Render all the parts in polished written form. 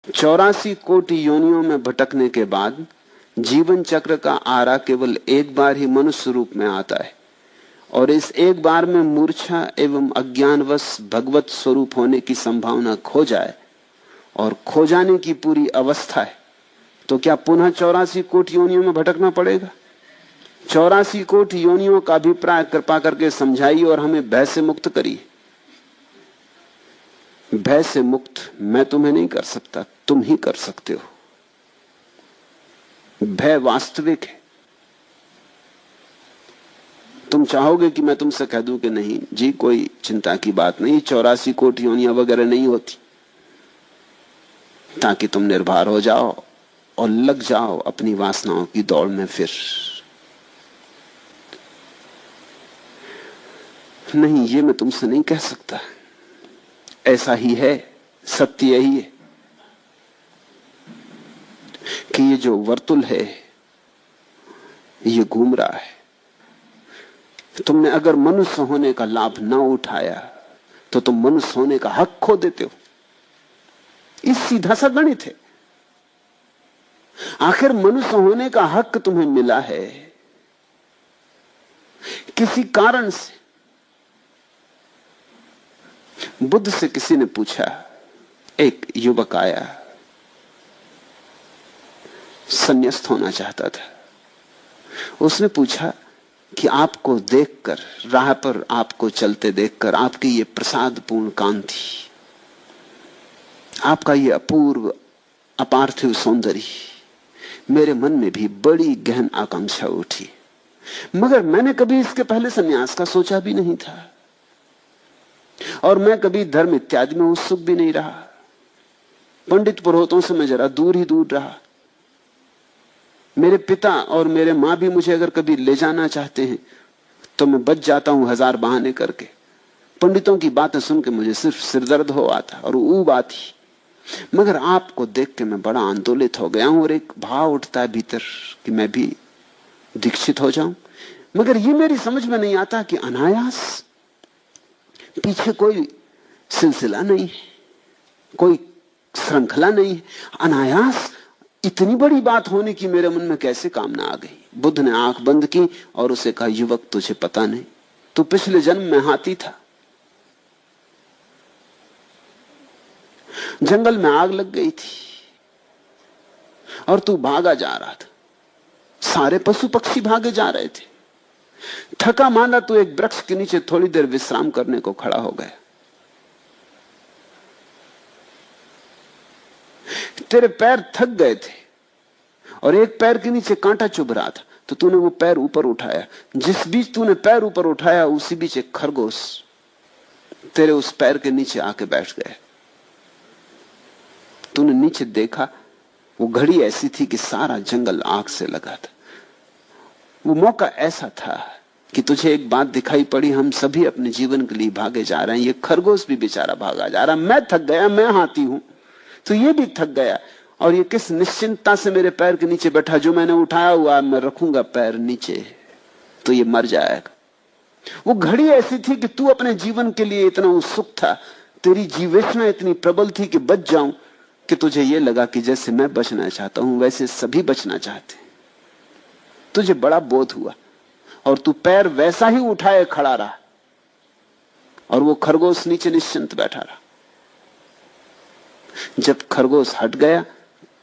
84 कोटि योनियों में भटकने के बाद जीवन चक्र का आरा केवल एक बार ही मनुष्य रूप में आता है, और इस एक बार में मूर्छा एवं अज्ञानवश भगवत स्वरूप होने की संभावना खो जाए और खो जाने की पूरी अवस्था है, तो क्या पुनः 84 कोटि योनियों में भटकना पड़ेगा? 84 कोटि योनियों का अभिप्राय कृपा करके समझाइए और हमें भय से मुक्त करिए। भय से मुक्त मैं तुम्हें नहीं कर सकता, तुम ही कर सकते हो। भय वास्तविक है। तुम चाहोगे कि मैं तुमसे कह दूं कि नहीं जी, कोई चिंता की बात नहीं, 84 कोटि योनियां वगैरह नहीं होती, ताकि तुम निर्भर हो जाओ और लग जाओ अपनी वासनाओं की दौड़ में। फिर नहीं, ये मैं तुमसे नहीं कह सकता। ऐसा ही है, सत्य यही है कि ये जो वर्तुल है ये घूम रहा है। तुमने अगर मनुष्य होने का लाभ ना उठाया तो तुम मनुष्य होने का हक खो देते हो। इस सीधा सा गणित है। आखिर मनुष्य होने का हक तुम्हें मिला है किसी कारण से। बुद्ध से किसी ने पूछा, एक युवक आया, संन्यास्त होना चाहता था। उसने पूछा कि आपको देखकर, राह पर आपको चलते देखकर, आपकी ये प्रसादपूर्ण कांति, आपका ये अपूर्व अपार्थिव सौंदर्य, मेरे मन में भी बड़ी गहन आकांक्षा उठी, मगर मैंने कभी इसके पहले संन्यास का सोचा भी नहीं था, और मैं कभी धर्म इत्यादि में उत्सुक भी नहीं रहा। पंडित पुरोहितों से मैं जरा दूर ही दूर रहा। मेरे पिता और मेरे मां भी मुझे अगर कभी ले जाना चाहते हैं तो मैं बच जाता हूं हजार बहाने करके। पंडितों की बातें सुन के मुझे सिर्फ सिरदर्द हो आता और ऊब आती। मगर आपको देख के मैं बड़ा आंदोलित हो गया हूं और एक भाव उठता है भीतर कि मैं भी दीक्षित हो जाऊं। मगर ये मेरी समझ में नहीं आता कि अनायास, पीछे कोई सिलसिला नहीं है, कोई श्रृंखला नहीं है, अनायास इतनी बड़ी बात होने की मेरे मन में कैसे कामना आ गई। बुद्ध ने आंख बंद की और उसे कहा, युवक तुझे पता नहीं, तू पिछले जन्म में हाथी था। जंगल में आग लग गई थी और तू भागा जा रहा था। सारे पशु पक्षी भागे जा रहे थे। थका माना तू एक वृक्ष के नीचे थोड़ी देर विश्राम करने को खड़ा हो गया। तेरे पैर थक गए थे और एक पैर के नीचे कांटा चुभ रहा था, तो तूने वो पैर ऊपर उठाया। जिस बीच तूने पैर ऊपर उठाया उसी बीच एक खरगोश तेरे उस पैर के नीचे आके बैठ गया। तूने नीचे देखा, वो घड़ी ऐसी थी कि सारा जंगल आग से लगा था। वो मौका ऐसा था कि तुझे एक बात दिखाई पड़ी, हम सभी अपने जीवन के लिए भागे जा रहे हैं, ये खरगोश भी बेचारा भागा जा रहा। मैं थक गया, मैं हाथी हूं, तो ये भी थक गया, और ये किस निश्चिंतता से मेरे पैर के नीचे बैठा। जो मैंने उठाया हुआ मैं रखूंगा पैर नीचे तो ये मर जाएगा। वो घड़ी ऐसी थी कि तू अपने जीवन के लिए इतना उत्सुक था, तेरी जीवेष्णा इतनी प्रबल थी कि बच जाऊं, कि तुझे ये लगा कि जैसे मैं बचना चाहता हूं वैसे सभी बचना चाहते। तुझे बड़ा बोध हुआ और तू पैर वैसा ही उठाए खड़ा रहा, और वो खरगोश नीचे निश्चिंत बैठा रहा। जब खरगोश हट गया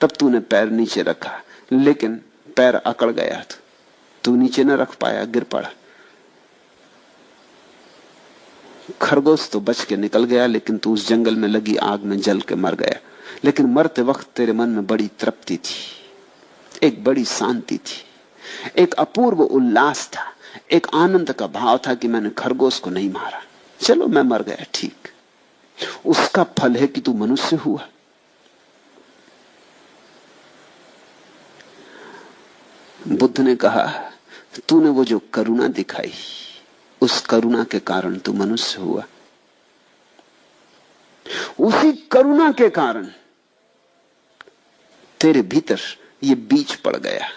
तब तूने पैर नीचे रखा, लेकिन पैर अकड़ गया था, तू नीचे न रख पाया, गिर पड़ा। खरगोश तो बच के निकल गया, लेकिन तू उस जंगल में लगी आग में जल के मर गया। लेकिन मरते वक्त तेरे मन में बड़ी तृप्ति थी, एक बड़ी शांति थी, एक अपूर्व उल्लास था, एक आनंद का भाव था कि मैंने खरगोश को नहीं मारा, चलो मैं मर गया, ठीक। उसका फल है कि तू मनुष्य हुआ। बुद्ध ने कहा, तूने वो जो करुणा दिखाई, उस करुणा के कारण तू मनुष्य हुआ। उसी करुणा के कारण तेरे भीतर ये बीज पड़ गया।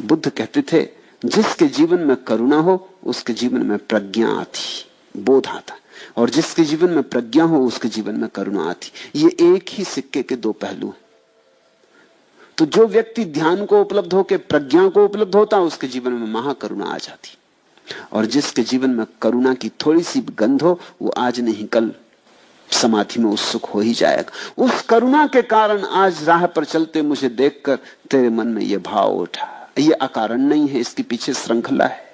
बुद्ध कहते थे, जिसके जीवन में करुणा हो उसके जीवन में प्रज्ञा आती, बोध आता। और जिसके जीवन में प्रज्ञा हो उसके जीवन में करुणा आती। ये एक ही सिक्के के दो पहलू हैं। तो जो व्यक्ति ध्यान को उपलब्ध होकर प्रज्ञा को उपलब्ध होता है उसके जीवन में महाकरुणा आ जाती। और जिसके जीवन में करुणा की थोड़ी सी गंध हो वो आज नहीं कल समाधि में उत्सुक हो ही जाएगा। उस करुणा के कारण आज राह पर चलते मुझे देखकर तेरे मन में यह भाव उठा। यह अकारण नहीं है, इसके पीछे श्रृंखला है।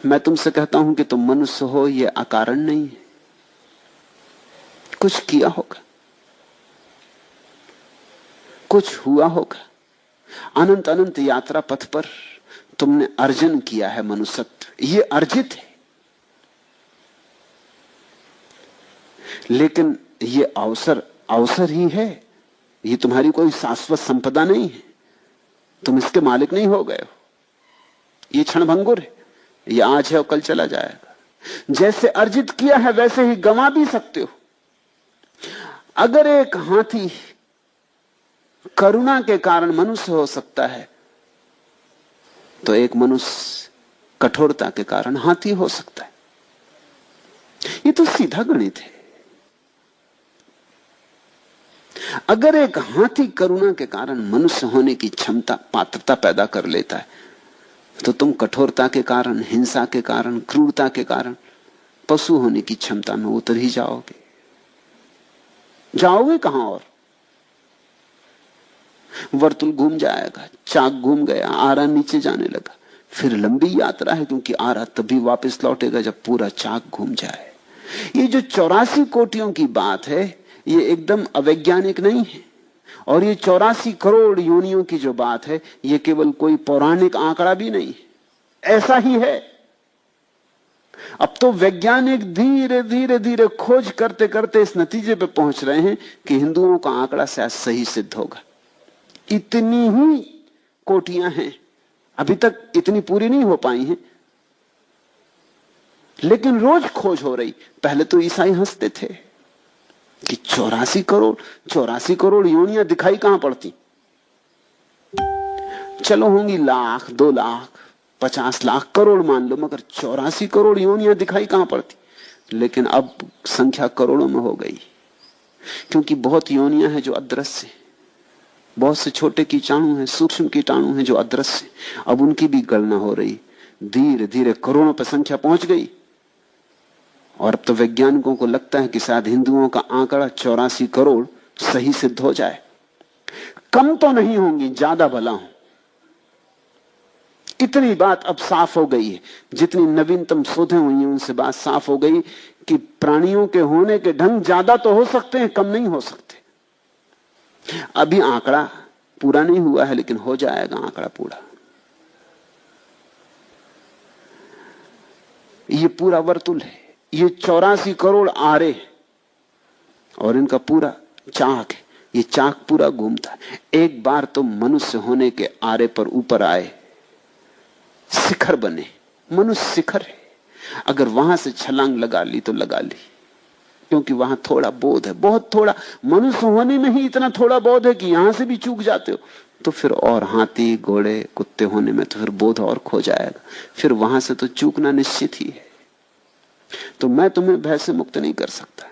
मैं तुमसे कहता हूं कि तुम मनुष्य हो, यह अकारण नहीं है। कुछ किया होगा, कुछ हुआ होगा। अनंत अनंत यात्रा पथ पर तुमने अर्जन किया है मनुष्यत्व, यह अर्जित है। लेकिन यह अवसर अवसर ही है, यह तुम्हारी कोई शाश्वत संपदा नहीं है। तुम इसके मालिक नहीं हो गए हो। यह क्षणभंगुर है, यह आज है और कल चला जाएगा। जैसे अर्जित किया है वैसे ही गंवा भी सकते हो। अगर एक हाथी करुणा के कारण मनुष्य हो सकता है तो एक मनुष्य कठोरता के कारण हाथी हो सकता है। ये तो सीधा गणित है। अगर एक हाथी करुणा के कारण मनुष्य होने की क्षमता पात्रता पैदा कर लेता है तो तुम कठोरता के कारण, हिंसा के कारण, क्रूरता के कारण पशु होने की क्षमता में उतर ही जाओगे। जाओगे कहां? और वर्तुल घूम जाएगा, चाक घूम गया, आरा नीचे जाने लगा। फिर लंबी यात्रा है, क्योंकि आरा तभी वापस लौटेगा जब पूरा चाक घूम जाए। ये जो 84 कोटियों की बात है ये एकदम अवैज्ञानिक नहीं है। और ये 84 करोड़ योनियों की जो बात है ये केवल कोई पौराणिक आंकड़ा भी नहीं है, ऐसा ही है। अब तो वैज्ञानिक धीरे धीरे धीरे खोज करते करते इस नतीजे पे पहुंच रहे हैं कि हिंदुओं का आंकड़ा शायद सही सिद्ध होगा। इतनी ही कोटियां हैं, अभी तक इतनी पूरी नहीं हो पाई हैं, लेकिन रोज खोज हो रही। पहले तो ईसाई हंसते थे कि 84 करोड़ योनियां दिखाई कहां पड़ती। चलो होंगी लाख, 2 लाख, 50 लाख, करोड़ मान लो, मगर 84 करोड़ योनियां दिखाई कहां पड़ती। लेकिन अब संख्या करोड़ों में हो गई, क्योंकि बहुत योनियां हैं जो अदृश्य हैं। बहुत से छोटे कीटाणु हैं, सूक्ष्म कीटाणु हैं जो अदृश्य हैं। अब उनकी भी गणना हो रही, धीरे धीरे करोड़ों पर संख्या पहुंच गई। और अब तो वैज्ञानिकों को लगता है कि शायद हिंदुओं का आंकड़ा 84 करोड़ सही सिद्ध हो जाए। कम तो नहीं होंगी, ज्यादा भला हो। इतनी बात अब साफ हो गई है, जितनी नवीनतम शोधें हुई हैं उनसे बात साफ हो गई कि प्राणियों के होने के ढंग ज्यादा तो हो सकते हैं, कम नहीं हो सकते। अभी आंकड़ा पूरा नहीं हुआ है, लेकिन हो जाएगा आंकड़ा पूरा। ये पूरा वर्तुल है, ये 84 करोड़ आरे और इनका पूरा चाक है। ये चाक पूरा घूमता है। एक बार तो मनुष्य होने के आरे पर ऊपर आए, शिखर बने। मनुष्य शिखर है। अगर वहां से छलांग लगा ली तो लगा ली, क्योंकि वहां थोड़ा बोध है, बहुत थोड़ा। मनुष्य होने में ही इतना थोड़ा बोध है कि यहां से भी चूक जाते हो तो फिर और हाथी, घोड़े, कुत्ते होने में तो फिर बोध और खो जाएगा। फिर वहां से तो चूकना निश्चित ही है। तो मैं तुम्हें भय से मुक्त नहीं कर सकता,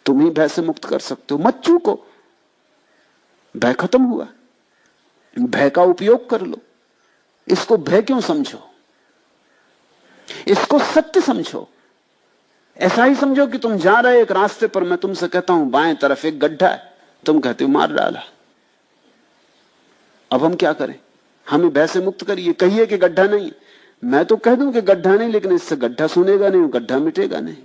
तुम ही भय से मुक्त कर सकते हो। मत चूको, भय खत्म हुआ। भय का उपयोग कर लो। इसको भय क्यों समझो? इसको सत्य समझो। ऐसा ही समझो कि तुम जा रहे एक रास्ते पर, मैं तुमसे कहता हूं बाएं तरफ एक गड्ढा है, तुम कहते हो मार डाला। अब हम क्या करें? हमें भय से मुक्त करिए, कहिए कि गड्ढा नहीं। मैं तो कह दूं कि गड्ढा नहीं, लेकिन इससे गड्ढा सुनेगा नहीं, गड्ढा मिटेगा नहीं।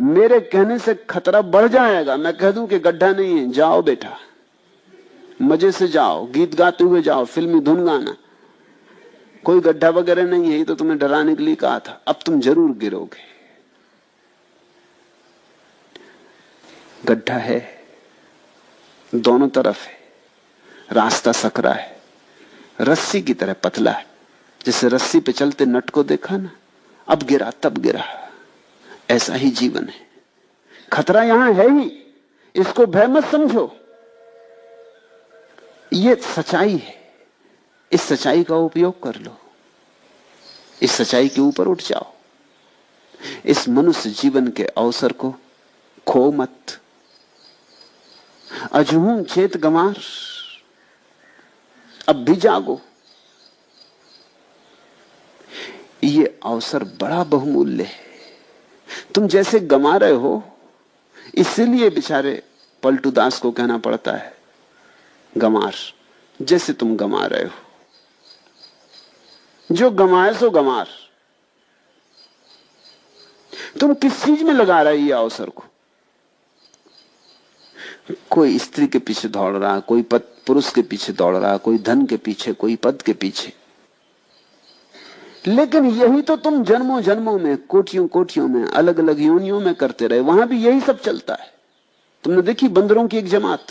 मेरे कहने से खतरा बढ़ जाएगा। मैं कह दूं कि गड्ढा नहीं है, जाओ बेटा, मजे से जाओ, गीत गाते हुए जाओ, फिल्मी धुन गाना, कोई गड्ढा वगैरह नहीं है, ये तो तुम्हें डराने के लिए कहा था। अब तुम जरूर गिरोगे। गड्ढा है, दोनों तरफ है, रास्ता सकरा है, रस्सी की तरह पतला है। जैसे रस्सी पे चलते नट को देखा ना, अब गिरा तब गिरा। ऐसा ही जीवन है। खतरा यहां है ही, इसको भय मत समझो। ये सच्चाई है, इस सच्चाई का उपयोग कर लो, इस सच्चाई के ऊपर उठ जाओ। इस मनुष्य जीवन के अवसर को खो मत। अजहूं चेत गंवार, अब भी जागो। ये अवसर बड़ा बहुमूल्य है। तुम जैसे गंवा रहे हो, इसीलिए बेचारे पलटू दास को कहना पड़ता है गंवार। जैसे तुम गंवा रहे हो, जो गंवाए सो गंवार। तुम किस चीज में लगा रहे ये अवसर को? कोई स्त्री के पीछे दौड़ रहा, कोई पुरुष के पीछे दौड़ रहा, कोई धन के पीछे, कोई पद के पीछे। लेकिन यही तो तुम जन्मों जन्मों में, कोटियों कोटियों में, अलग अलग योनियों में करते रहे। वहां भी यही सब चलता है। तुमने देखी बंदरों की एक जमात,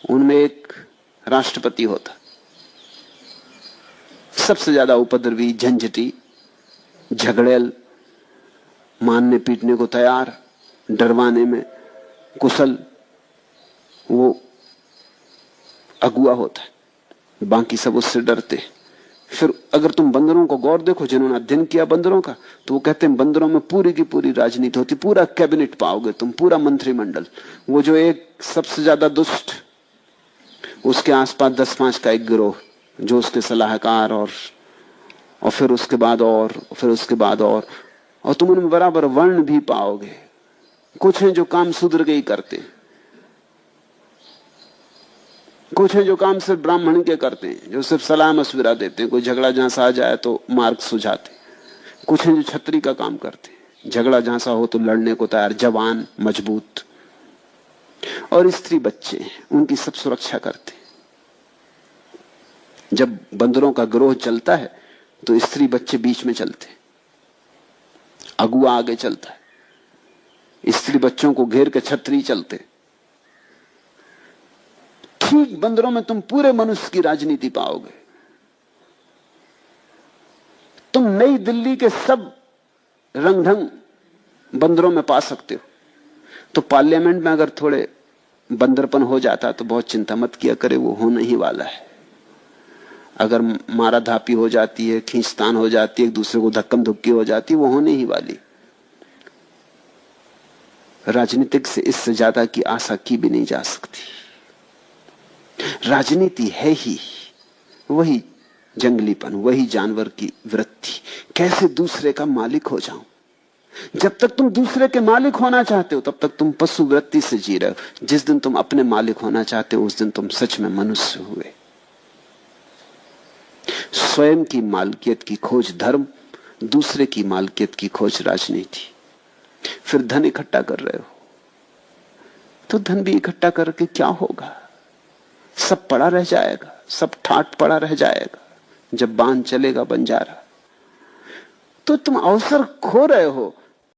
उनमें एक राष्ट्रपति होता, सबसे ज्यादा उपद्रवी, झंझटी, झगड़ेल, मारने पीटने को तैयार, डरवाने में कुशल, वो अगुआ होता है। बाकी सब उससे डरते। फिर अगर तुम बंदरों को गौर देखो, जिन्होंने अध्ययन किया बंदरों का, तो वो कहते हैं बंदरों में पूरी की पूरी राजनीति होती। पूरा कैबिनेट पाओगे तुम, पूरा मंत्रिमंडल। वो जो एक सबसे ज्यादा दुष्ट, उसके आसपास 10-5 का एक गिरोह जो उसके सलाहकार, और फिर उसके बाद और फिर उसके बाद और तुम उनमें बराबर वर्ण भी पाओगे। कुछ हैं जो काम शूद्र के ही करते, कुछ हैं जो काम सिर्फ ब्राह्मण के करते हैं, जो सिर्फ सलाह मशविरा देते हैं। कोई झगड़ा जहां सा आ जाए तो मार्ग सुझाते। कुछ हैं जो छत्री का काम करते हैं, झगड़ा जहां सा हो तो लड़ने को तैयार, जवान, मजबूत। और स्त्री बच्चे, उनकी सब सुरक्षा करते। जब बंदरों का गिरोह चलता है तो स्त्री बच्चे बीच में चलते, अगुआ आगे चलता है, स्त्री बच्चों को घेर के छत्री चलते। ठीक बंदरों में तुम पूरे मनुष्य की राजनीति पाओगे। तुम नई दिल्ली के सब रंग ढंग बंदरों में पा सकते हो। तो पार्लियामेंट में अगर थोड़े बंदरपन हो जाता तो बहुत चिंता मत किया करे, वो होने ही वाला है। अगर मारा धापी हो जाती है, खींचतान हो जाती है, एक दूसरे को धक्कम धुक्की हो जाती है, वो होने ही वाली। राजनीतिक से इससे ज्यादा की आशा की भी नहीं जा सकती। राजनीति है ही वही जंगलीपन, वही जानवर की वृत्ति। कैसे दूसरे का मालिक हो जाऊं? जब तक तुम दूसरे के मालिक होना चाहते हो तब तक तुम पशु वृत्ति से जी रहे हो। जिस दिन तुम अपने मालिक होना चाहते हो उस दिन तुम सच में मनुष्य हुए। स्वयं की मालकियत की खोज धर्म, दूसरे की मालकियत की खोज राजनीति। फिर धन इकट्ठा कर रहे हो तो धन भी इकट्ठा करके क्या होगा? सब पड़ा रह जाएगा, सब ठाट पड़ा रह जाएगा जब बांध चलेगा बंजारा। तो तुम अवसर खो रहे हो।